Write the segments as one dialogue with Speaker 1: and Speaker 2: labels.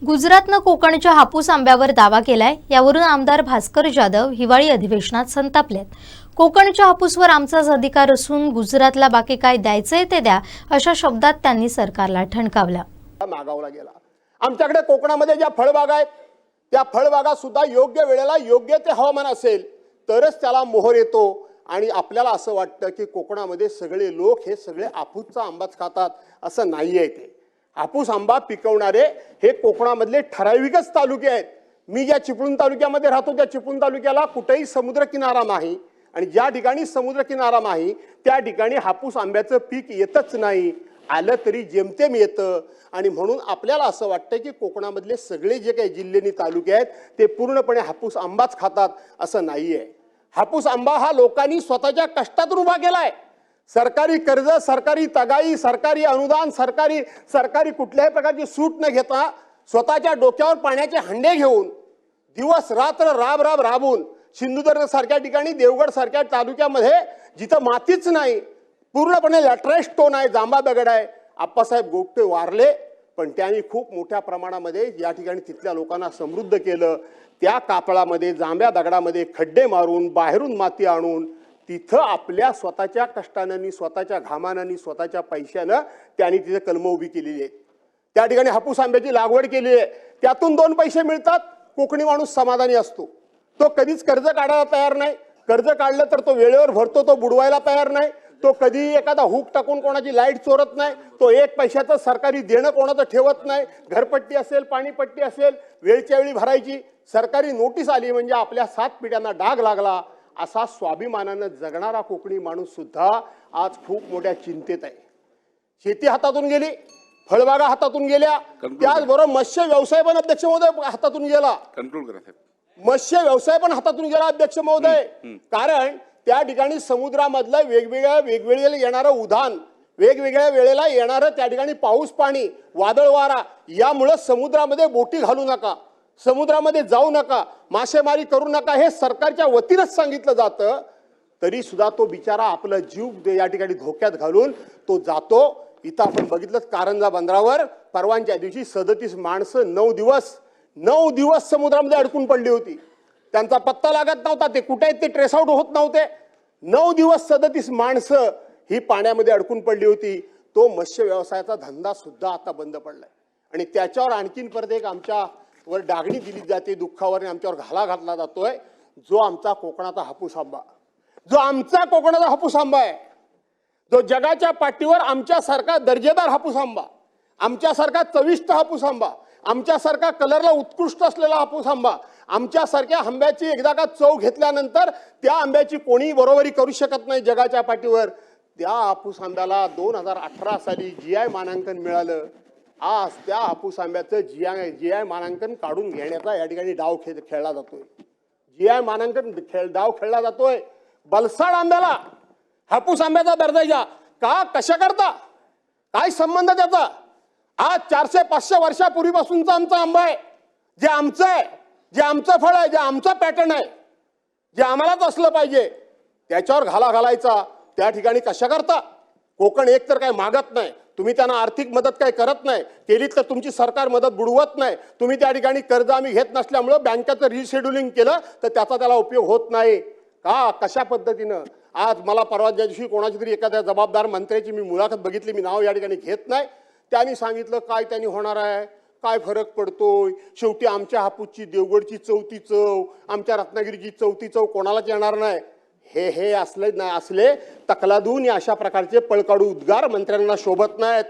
Speaker 1: गुजरातनं कोकणच्या हापूस आंब्यावर दावा केलाय। यावरून आमदार भास्कर जाधव हिवाळी अधिवेशनात संतापलेत। कोकणच्या हापूसवर आमचाच अधिकार असून गुजरातला बाकी काय द्यायचंय ते द्या, अशा शब्दात त्यांनी सरकारला ठणकावलं।
Speaker 2: मागावला गेला। आमच्याकडे कोकणामध्ये ज्या फळबागा आहेत त्या फळबागा सुद्धा योग्य वेळेला योग्य ते हवामान असेल तरच त्याला मोहर येतो। आणि आपल्याला असं वाटतं की कोकणामध्ये सगळे लोक हे सगळे हापूसचा आंबाच खातात, असं नाहीये। ते हापूस आंबा पिकवणारे हे कोकणामधले ठराविकच तालुके आहेत। मी ज्या चिपळूण तालुक्यामध्ये राहतो त्या चिपळूण तालुक्याला कुठेही समुद्रकिनारा नाही आणि ज्या ठिकाणी समुद्रकिनारा नाही त्या ठिकाणी हापूस आंब्याचं पीक येतच नाही, आलं तरी जेमतेम येतं। आणि म्हणून आपल्याला असं वाटतं की कोकणामधले सगळे जे काही जिल्हे तालुके आहेत ते पूर्णपणे हापूस आंबाच खातात, असं नाहीये। हापूस आंबा हा लोकांनी स्वतःच्या कष्टातून उभा केलाय। सरकारी कर्ज, सरकारी तगाई, सरकारी अनुदान, सरकारी कुठल्याही प्रकारची सूट न घेता स्वतःच्या डोक्यावर पाण्याचे हंडे घेऊन दिवस रात्र राबून सिंधुदुर्ग सारख्या ठिकाणी, देवगड सारख्या तालुक्यामध्ये जिथं मातीच नाही, पूर्णपणे लॅटराइट स्टोन आहे, जांभा दगड आहे, आप्पासाहेब गोगटे वारले, पण त्यांनी खूप मोठ्या प्रमाणामध्ये या ठिकाणी तिथल्या लोकांना समृद्ध केलं। त्या कापळामध्ये, जांभ्या दगडामध्ये खड्डे मारून बाहेरून माती आणून तिथं आपल्या स्वतःच्या कष्टाने, स्वतःच्या घामाने, स्वतःच्या पैशानं त्यांनी तिथे कलम उभी केलेली आहे। त्या ठिकाणी हापूस आंब्याची लागवड केली आहे, त्यातून 2 पैसे मिळतात, कोकणी माणूस समाधानी असतो। तो कधीच कर्ज काढायला तयार नाही, कर्ज काढलं तर तो वेळेवर भरतो, तो बुडवायला तयार नाही, तो कधी एखादा हुक टाकून कोणाची लाईट चोरत नाही, तो 1 पैशाचं सरकारी देणं कोणाचं ठेवत नाही। घरपट्टी असेल, पाणीपट्टी असेल, वेळच्या वेळी भरायची। सरकारी नोटीस आली म्हणजे आपल्या 7 पिढ्यांना डाग लागला, असा स्वाभिमानानं जगणारा कोकणी माणूस सुद्धा आज खूप मोठ्या चिंतेत आहे। शेती हातातून गेली, फळबागा हातातून गेल्या, त्याचबरोबर मत्स्य व्यवसाय पण अध्यक्ष महोदय हातातून गेला। मत्स्य व्यवसाय पण हातातून गेला अध्यक्ष महोदय, कारण त्या ठिकाणी समुद्रामधलं वेगवेगळे येणारं उधाण, वेगवेगळ्या वेळेला येणारं त्या ठिकाणी पाऊस पाणी, वादळ वारा, यामुळे समुद्रामध्ये बोटी घालू नका, समुद्रामध्ये जाऊ नका, मासेमारी करू नका, हे सरकारच्या वतीनच सांगितलं जातं। तरी सुद्धा तो बिचारा आपला जीव या ठिकाणी धोक्यात घालून तो जातो। इथं आपण बघितलं कारंजा बंदरावर परवानच्या दिवशी 37 माणसं 9 दिवस समुद्रामध्ये अडकून पडली होती, त्यांचा पत्ता लागत नव्हता, ते कुठे आहेत ते ट्रेस आउट होत नव्हते। 9 दिवस 37 माणसं ही पाण्यामध्ये अडकून पडली होती। तो मत्स्य व्यवसायाचा धंदा सुद्धा आता बंद पडलाय आणि त्याच्यावर आणखीन परत एक आमच्यावर डागणी दिली जाते, दुःखावर आमच्यावर घाला घातला जातोय। जो आमचा कोकणाचा हापूस आंबा, जो आमचा कोकणाचा हापूस आंबा आहे, जो जगाच्या पाठीवर आमच्यासारखा दर्जेदार हापूस आंबा, आमच्यासारखा चविष्ट हापूस आंबा, आमच्यासारखा कलरला उत्कृष्ट असलेला हापूस आंबा, आमच्यासारख्या आंब्याची एकदा का चव घेतल्यानंतर त्या आंब्याची कोणी बरोबरी करू शकत नाही जगाच्या पाठीवर। त्या हापूस आंब्याला 2018 साली GI मानांकन मिळालं। आज त्या हापूस आंब्याचं GI मानांकन काढून घेण्याचा या ठिकाणी डाव खेळला जातोय। GI मानांकन डाव खेळला जातोय। बलसाड आंब्याला हापूस आंब्याचा दर्जा द्या का, कशा करता, काय संबंध त्याचा? आज 400-500 वर्षापूर्वीपासूनचा आमचा आंबा आहे, जे आमचं आहे, जे आमचं फळ आहे, जे आमचं पॅटर्न आहे, जे आम्हालाच असलं पाहिजे, त्याच्यावर घाला घालायचा त्या ठिकाणी कशा करता? कोकण एक तर काय मागत नाही, तुम्ही त्यांना आर्थिक मदत काय करत नाही, केलीत तर तुमची सरकार मदत बुडवत नाही। तुम्ही त्या ठिकाणी कर्ज आम्ही घेत नसल्यामुळे बँकेचं रिशेड्युलिंग केलं तर त्याचा त्याला उपयोग होत नाही का? कशा पद्धतीनं? आज मला परवाच्या दिवशी कोणाची तरी एखाद्या जबाबदार मंत्र्याची मी मुलाखत बघितली, मी नाव या ठिकाणी घेत नाही, त्यांनी सांगितलं काय त्यांनी होणार आहे, काय फरक पडतोय, शेवटी आमच्या हापूसची देवगडची चौथी चव, आमच्या रत्नागिरीची चौथी चव कोणालाच येणार नाही। हे असले तकलादून अशा प्रकारचे पळकाडू उद्गार मंत्र्यांना शोभत नाहीत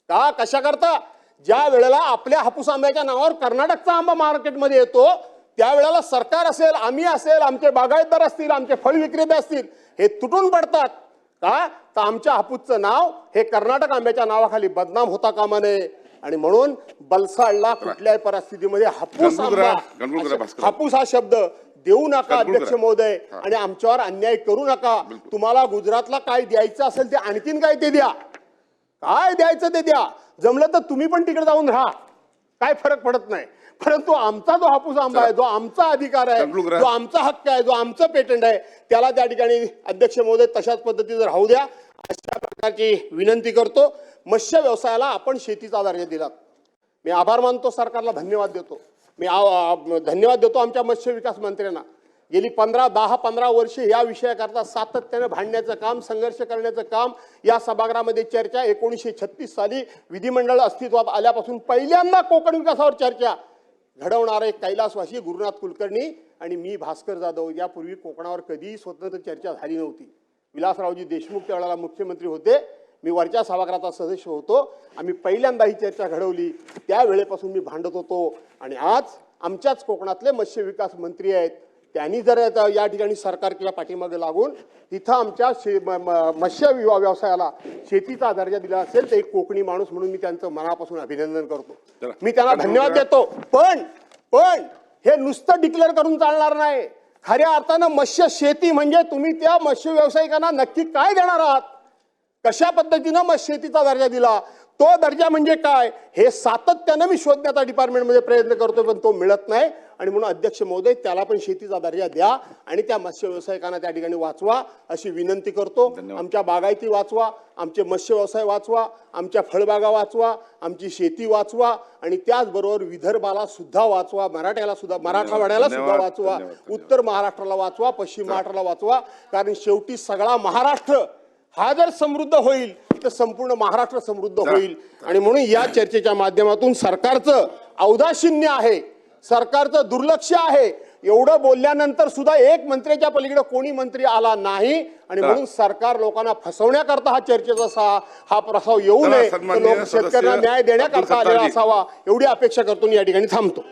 Speaker 2: का? कशा करता? ज्या वेळेला आपल्या हापूस आंब्याच्या नावावर कर्नाटकचा आंबा मार्केटमध्ये येतो त्यावेळेला सरकार असेल, आम्ही असेल, आमचे बागायतदार असतील, आमचे फळ विक्रेते असतील, हे तुटून पडतात का? तर आमच्या हापूसचं नाव हे कर्नाटक आंब्याच्या नावाखाली बदनाम होता कामा नये। आणि म्हणून बलसाडला कुठल्याही परिस्थितीमध्ये हापूस आंबा, हापूस हा शब्द देऊ नका अध्यक्ष महोदय, आणि आमच्यावर अन्याय करू नका। तुम्हाला गुजरातला काय द्यायचं असेल ते आणखीन काय ते द्या, काय द्यायचं ते द्या, जमलं तर तुम्ही पण तिकडे जाऊन राहा, काय फरक पडत नाही। परंतु आमचा जो हापूस आंबा आहे, जो आमचा अधिकार आहे, जो आमचा हक्क आहे, जो आमचं पेटंट आहे, त्याला त्या ठिकाणी अध्यक्ष महोदय तशाच पद्धतीने राहू द्या, अशा प्रकारची विनंती करतो। मत्स्य व्यवसायाला आपण शेतीचा दर्जा दिला, मी आभार मानतो, सरकारला धन्यवाद देतो. मी धन्यवाद देतो आमच्या मत्स्य विकास मंत्र्यांना. गेली 10-15 वर्षे या विषयाकरता सातत्याने भांडण्याचं काम, संघर्ष करण्याचं काम, या सभागृहामध्ये चर्चा 1936 साली विधिमंडळ अस्तित्वात आल्यापासून पहिल्यांदा कोकण विकासावर चर्चा घडवणारे कैलासवासी गुरुनाथ कुलकर्णी आणि मी भास्कर जाधव. यापूर्वी कोकणावर कधीही स्वतंत्र चर्चा झाली नव्हती. विलासरावजी देशमुख त्यावेळेला मुख्यमंत्री होते, मी वरच्या सभागृहाचा सदस्य होतो. आम्ही पहिल्यांदा ही चर्चा घडवली, त्यावेळेपासून मी भांडत होतो. आणि आज आमच्याच कोकणातले मत्स्य विकास मंत्री आहेत, त्यांनी जर या ठिकाणी सरकारच्या पाठीमागे लागून तिथं आमच्या मत्स्य व्यवसायाला शेतीचा दर्जा दिला असेल तर एक कोकणी माणूस म्हणून मी त्यांचं मनापासून अभिनंदन करतो, मी त्यांना धन्यवाद देतो. पण हे नुसतं डिक्लेअर करून चालणार नाही. खऱ्या अर्थानं मत्स्य शेती म्हणजे तुम्ही त्या मत्स्य व्यावसायिकांना नक्की काय देणार आहात, कशा पद्धतीनं मत्स्य शेतीचा दर्जा दिला, तो दर्जा म्हणजे काय, हे सातत्यानं मी शोधण्याचा डिपार्टमेंटमध्ये प्रयत्न करतो, पण तो मिळत नाही. आणि म्हणून अध्यक्ष महोदय, त्याला पण शेतीचा दर्जा द्या आणि त्या मत्स्य व्यावसायिकांना त्या ठिकाणी वाचवा अशी विनंती करतो. आमच्या बागायती वाचवा, आमचे मत्स्य व्यवसाय वाचवा, आमच्या फळबागा वाचवा, आमची शेती वाचवा आणि त्याचबरोबर विदर्भाला सुद्धा वाचवा, मराठवाड्याला सुद्धा वाचवा, उत्तर महाराष्ट्राला वाचवा, पश्चिम महाराष्ट्राला वाचवा. कारण शेवटी सगळा महाराष्ट्र हा जर समृद्ध होईल तर संपूर्ण महाराष्ट्र समृद्ध होईल. आणि म्हणून या चर्चेच्या माध्यमातून सरकारचं औदासीन्य आहे, सरकारचं दुर्लक्ष आहे. एवढं बोलल्यानंतर सुद्धा एक मंत्र्याच्या पलीकडे कोणी मंत्री आला नाही. आणि म्हणून सरकार लोकांना फसवण्याकरता हा चर्चेचा हा प्रस्ताव येऊ नये, लोक शेतकऱ्यांना न्याय देण्याकरता आलेला असावा एवढी अपेक्षा करतो. या ठिकाणी थांबतो.